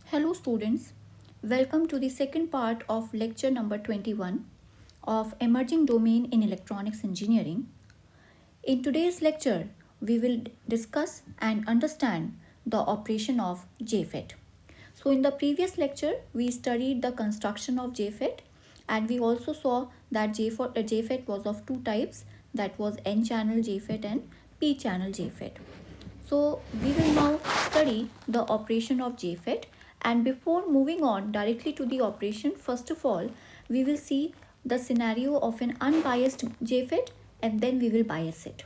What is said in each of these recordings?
Hello students, welcome to the second part of lecture number 21 of Emerging Domain in Electronics Engineering. In today's lecture, we will discuss and understand the operation of Jfet. So in the previous lecture, we studied the construction of Jfet and we also saw that Jfet was of two types, that was N-channel Jfet and P-channel Jfet. So we will now study the operation of Jfet, and before moving on directly to the operation, first of all we will see the scenario of an unbiased Jfet and then we will bias it.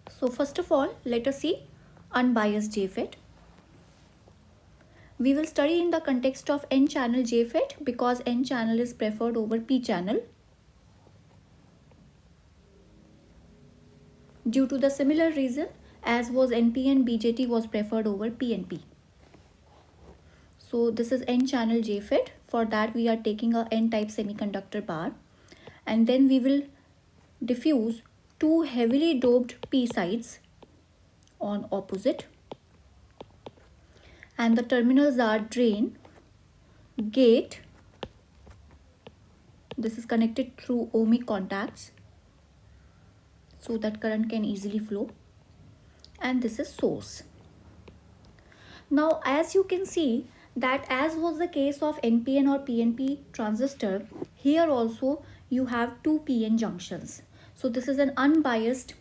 So first of all, let us see unbiased Jfet. We will study in the context of N-channel Jfet because N-channel is preferred over P-channel. Due to the similar reason as was NPN, BJT was preferred over PNP. So this is N-channel Jfet. For that we are taking a N-type semiconductor bar and then we will diffuse two heavily doped P sides on opposite, and the terminals are drain, gate, this is connected through ohmic contacts so that current can easily flow, and this is source. Now as you can see that as was the case of NPN or PNP transistor, here also you have two PN junctions. So this is an unbiased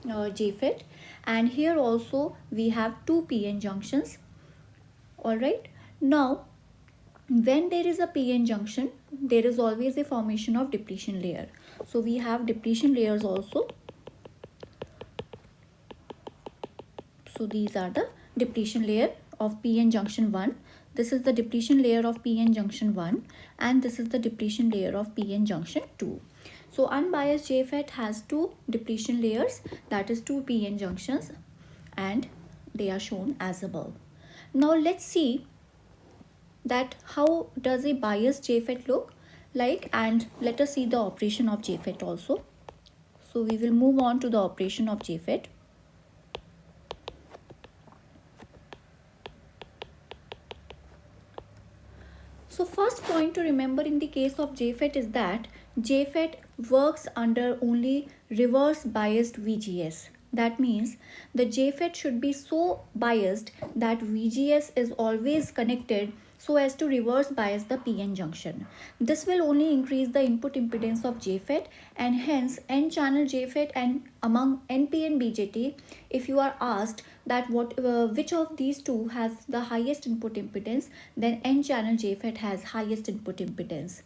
Jfet and here also we have two PN junctions. Alright, now when there is a PN junction, there is always a formation of depletion layer. So we have depletion layers also. So these are the depletion layer of PN junction 1. This is the depletion layer of PN junction 1 and this is the depletion layer of PN junction 2. So unbiased Jfet has two depletion layers, that is two PN junctions, and they are shown as above. Now let's see that how does a biased Jfet look like, and let us see the operation of Jfet also. So we will move on to the operation of Jfet. So first point to remember in the case of Jfet is that Jfet works under only reverse biased VGS. That means the Jfet should be so biased that VGS is always connected so as to reverse bias the PN junction. This will only increase the input impedance of Jfet, and hence N-channel Jfet and among NP and BJT, if you are asked that which of these two has the highest input impedance, then N-channel Jfet has highest input impedance.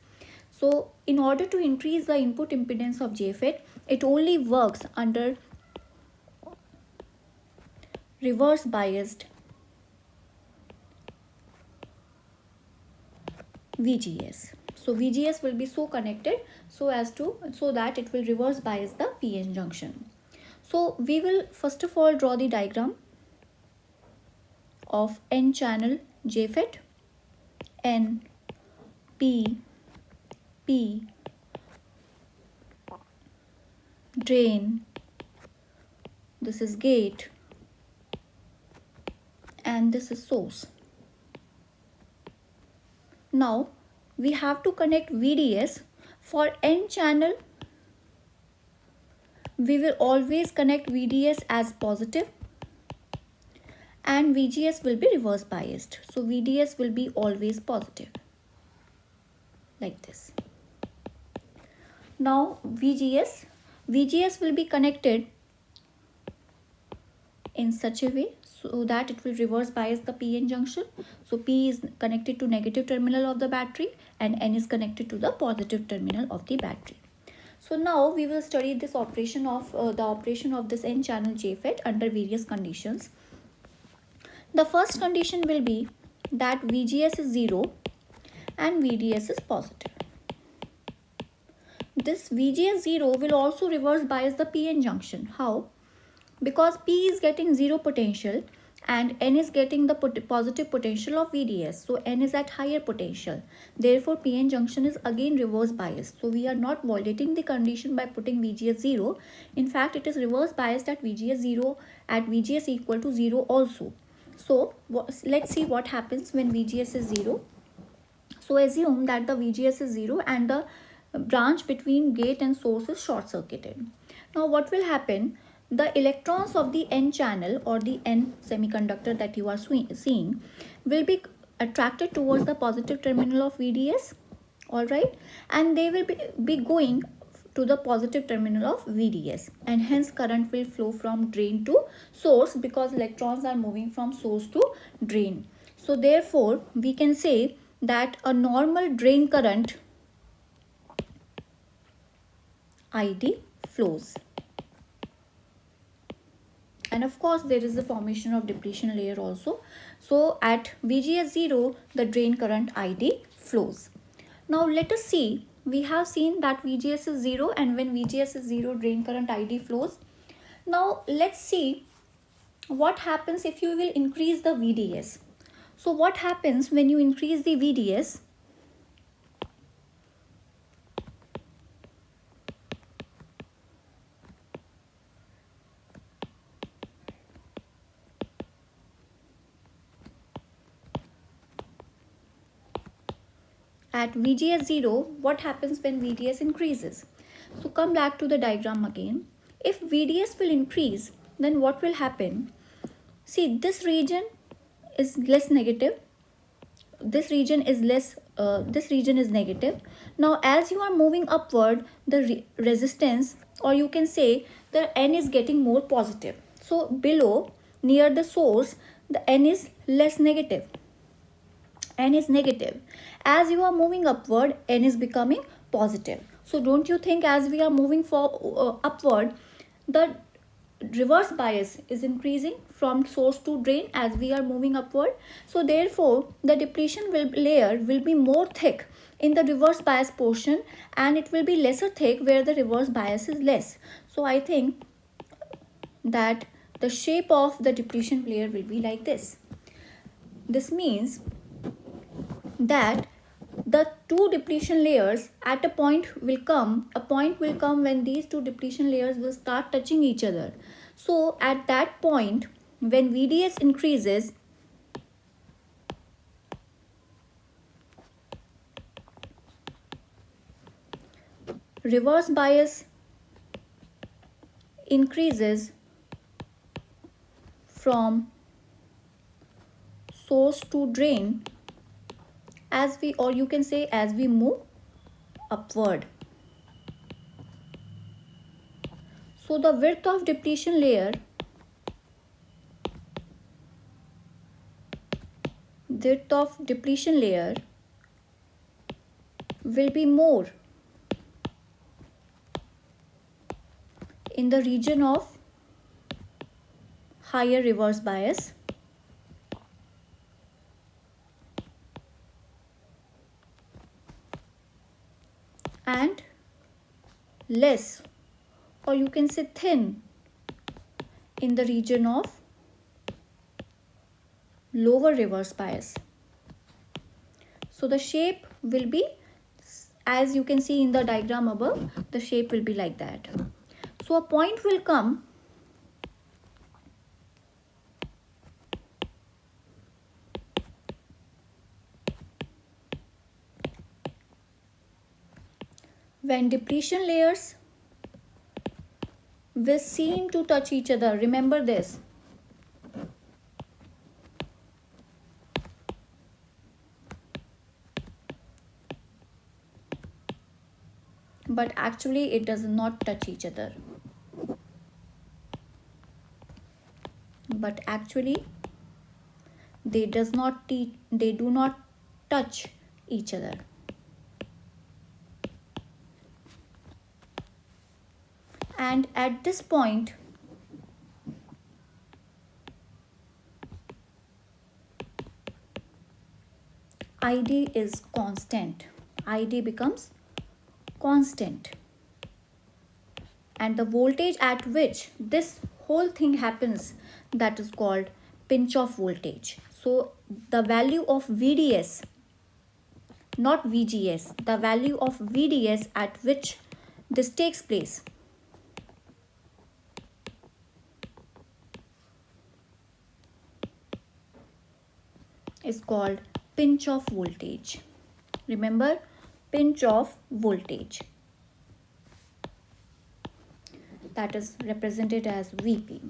So in order to increase the input impedance of Jfet, it only works under reverse biased VGS. So VGS will be so connected so that it will reverse bias the PN junction. So we will first of all draw the diagram of N-channel Jfet. N, P, P, drain, this is gate, and this is source. Now we have to connect VDS. For N-channel, we will always connect VDS as positive and VGS will be reverse biased. So VDS will be always positive like this. Now VGS will be connected in such a way so that it will reverse bias the PN junction. So P is connected to negative terminal of the battery and N is connected to the positive terminal of the battery. So now we will study this operation of the operation of this N-channel Jfet under various conditions. The first condition will be that VGS is 0 and VDS is positive. This VGS 0 will also reverse bias the PN junction. How? Because P is getting 0 potential and N is getting the positive potential of VDS. So N is at higher potential. Therefore, PN junction is again reverse biased. So we are not violating the condition by putting VGS 0. In fact, it is reverse biased at VGS 0 at VGS equal to 0 also. So let's see what happens when VGS is 0. So assume that the VGS is 0 and the branch between gate and source is short circuited. Now what will happen? The electrons of the N channel or the N semiconductor that you are seeing will be attracted towards the positive terminal of VDS, alright, and they will be going to the positive terminal of VDS, and hence current will flow from drain to source because electrons are moving from source to drain. So therefore we can say that a normal drain current ID flows, and of course there is the formation of depletion layer also. So at VGS 0 the drain current ID flows. Now let us see, we have seen that VGS is 0, and when VGS is 0 drain current ID flows. Now let's see what happens if you will increase the VDS. So what happens when you increase the VDS? At VGS 0, what happens when VDS increases? So come back to the diagram again. If VDS will increase, then what will happen? See, this region is less negative. This region is negative. Now as you are moving upward, the resistance, or you can say the N is getting more positive. So below, near the source, the N is less negative. N is negative. As you are moving upward, N is becoming positive. So don't you think as we are moving upward, the reverse bias is increasing from source to drain as we are moving upward? So therefore the depletion layer will be more thick in the reverse bias portion, and it will be lesser thick where the reverse bias is less. So I think that the shape of the depletion layer will be like this. This means that the two depletion layers at a point will come when these two depletion layers will start touching each other. So at that point, when VDS increases, reverse bias increases from source to drain as we move upward. So the width of depletion layer will be more in the region of higher reverse bias, and less, or you can say thin, in the region of lower reverse bias. So the shape will be, as you can see in the diagram above, the shape will be like that. So a point will come when depletion layers will seem to touch each other. Remember this. But actually it does not touch each other. But actually they do not touch each other. And at this point, ID is constant. ID becomes constant. And the voltage at which this whole thing happens, that is called pinch off voltage. So the value of VDS, not VGS, the value of VDS at which this takes place is called pinch off voltage. Remember, pinch off voltage, that is represented as VP.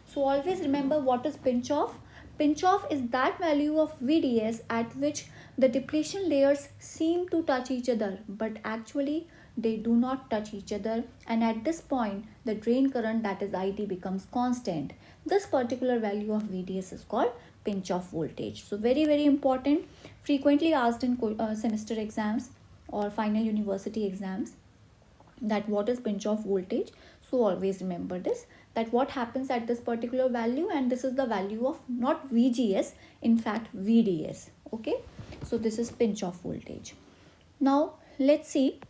So always remember what is pinch off. Pinch off is that value of VDS at which the depletion layers seem to touch each other, but actually they do not touch each other, and at this point the drain current, that is ID, becomes constant. This particular value of VDS is called pinch off voltage. So very important, frequently asked in semester exams or final university exams, that what is pinch off voltage. So always remember this, that what happens at this particular value, and this is the value of not VGS, in fact VDS. Okay, so this is pinch off voltage. Now let's see,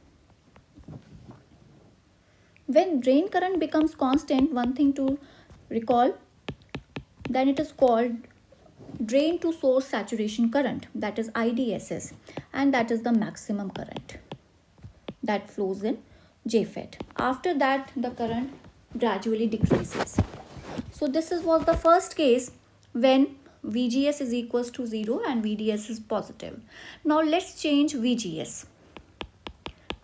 when drain current becomes constant, one thing to recall, then it is called drain to source saturation current, that is IDSS, and that is the maximum current that flows in Jfet. After that the current gradually decreases. So this was the first case when VGS is equals to 0 and VDS is positive. Now let's change VGS.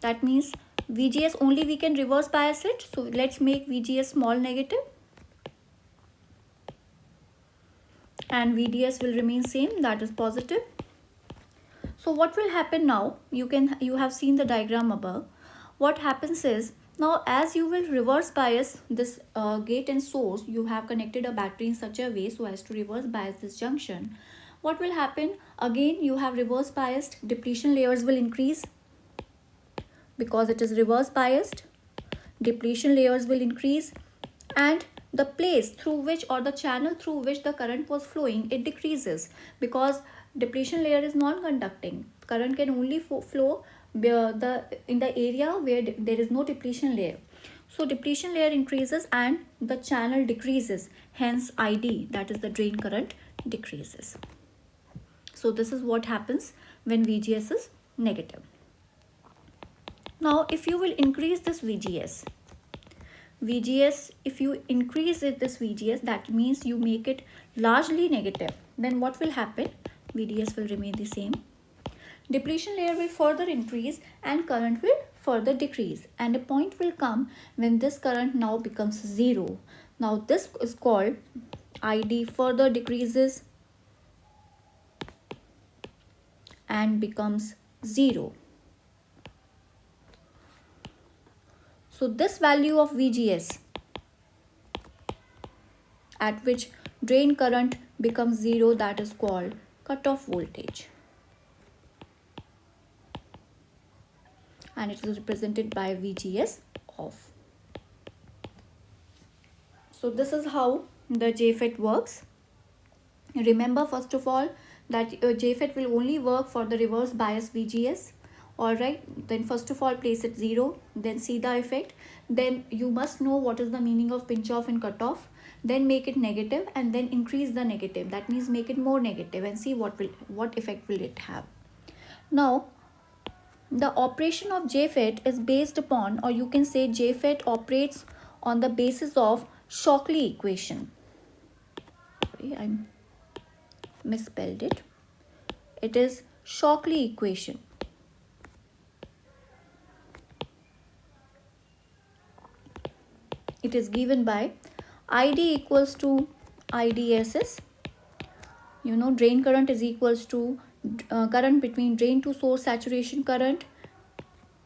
That means VGS only we can reverse bias it. So let's make VGS small negative, and VDS will remain same, that is positive. So what will happen now, you have seen the diagram above. What happens is, now as you will reverse bias this gate and source, you have connected a battery in such a way so as to reverse bias this junction. What will happen, again you have reverse biased, depletion layers will increase because it is reverse biased, depletion layers will increase, and the place through which, or the channel through which the current was flowing, it decreases because depletion layer is non-conducting. Current can only flow in the area where there is no depletion layer. So depletion layer increases and the channel decreases, hence ID, that is the drain current, decreases. So this is what happens when VGS is negative. Now if you will increase this VGS, if you increase this VGS, that means you make it largely negative, then what will happen, VDS will remain the same, depletion layer will further increase and current will further decrease, and a point will come when this current now becomes 0. Now this is called ID further decreases and becomes 0. So this value of VGS at which drain current becomes 0, that is called cutoff voltage, and it is represented by VGS off. So this is how the Jfet works. Remember first of all that Jfet will only work for the reverse bias VGS. Alright, then first of all place it 0, then see the effect. Then you must know what is the meaning of pinch off and cut off. Then make it negative and then increase the negative. That means make it more negative and see what effect will it have. Now the operation of Jfet is based upon, or you can say Jfet operates on the basis of Shockley equation. Sorry, I misspelled it. It is Shockley equation. It is given by ID equals to IDSS. You know, drain current is equals to current between drain to source saturation current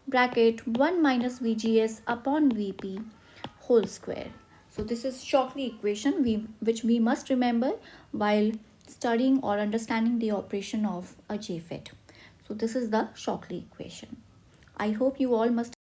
bracket 1 minus VGS upon VP whole square. So this is Shockley equation which we must remember while studying or understanding the operation of a Jfet. So this is the Shockley equation. I hope you all must